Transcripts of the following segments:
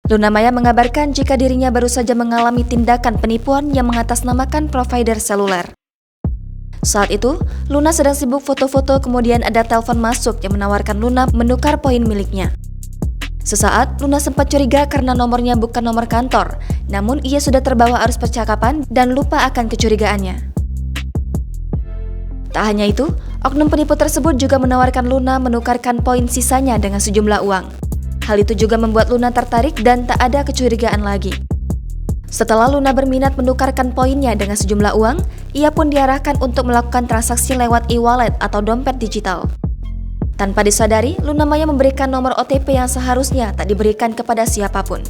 Luna Maya mengabarkan jika dirinya baru saja mengalami tindakan penipuan yang mengatasnamakan provider seluler. Saat itu, Luna sedang sibuk foto-foto, kemudian ada telepon masuk yang menawarkan Luna menukar poin miliknya. Sesaat, Luna sempat curiga karena nomornya bukan nomor kantor, namun ia sudah terbawa arus percakapan dan lupa akan kecurigaannya. Tak hanya itu, oknum penipu tersebut juga menawarkan Luna menukarkan poin sisanya dengan sejumlah uang. Hal itu juga membuat Luna tertarik dan tak ada kecurigaan lagi. Setelah Luna berminat menukarkan poinnya dengan sejumlah uang, ia pun diarahkan untuk melakukan transaksi lewat e-wallet atau dompet digital. Tanpa disadari, Luna Maya memberikan nomor OTP yang seharusnya tak diberikan kepada siapapun.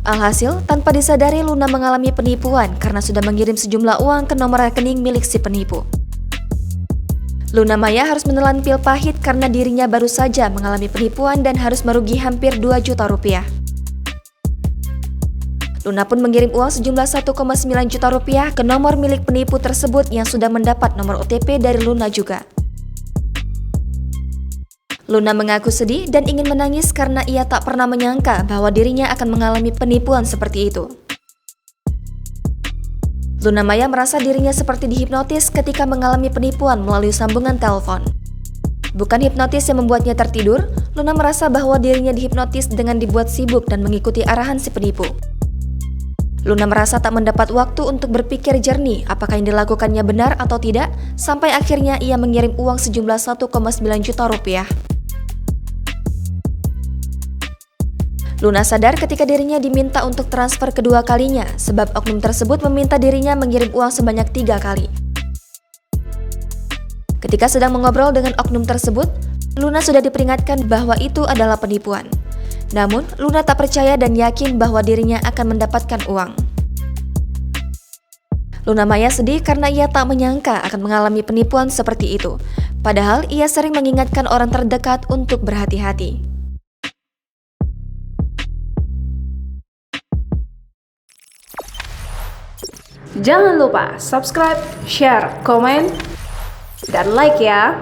Alhasil, tanpa disadari Luna mengalami penipuan karena sudah mengirim sejumlah uang ke nomor rekening milik si penipu. Luna Maya harus menelan pil pahit karena dirinya baru saja mengalami penipuan dan harus merugi hampir 2 juta rupiah. Luna pun mengirim uang sejumlah 1,9 juta rupiah ke nomor milik penipu tersebut yang sudah mendapat nomor OTP dari Luna juga. Luna mengaku sedih dan ingin menangis karena ia tak pernah menyangka bahwa dirinya akan mengalami penipuan seperti itu. Luna Maya merasa dirinya seperti dihipnotis ketika mengalami penipuan melalui sambungan telepon. Bukan hipnotis yang membuatnya tertidur, Luna merasa bahwa dirinya dihipnotis dengan dibuat sibuk dan mengikuti arahan si penipu. Luna merasa tak mendapat waktu untuk berpikir jernih apakah yang dilakukannya benar atau tidak, sampai akhirnya ia mengirim uang sejumlah 1,9 juta rupiah. Luna sadar ketika dirinya diminta untuk transfer kedua kalinya, sebab oknum tersebut meminta dirinya mengirim uang sebanyak 3 kali. Ketika sedang mengobrol dengan oknum tersebut, Luna sudah diperingatkan bahwa itu adalah penipuan. Namun, Luna tak percaya dan yakin bahwa dirinya akan mendapatkan uang. Luna Maya sedih karena ia tak menyangka akan mengalami penipuan seperti itu. Padahal ia sering mengingatkan orang terdekat untuk berhati-hati. Jangan lupa subscribe, share, komen, dan like ya!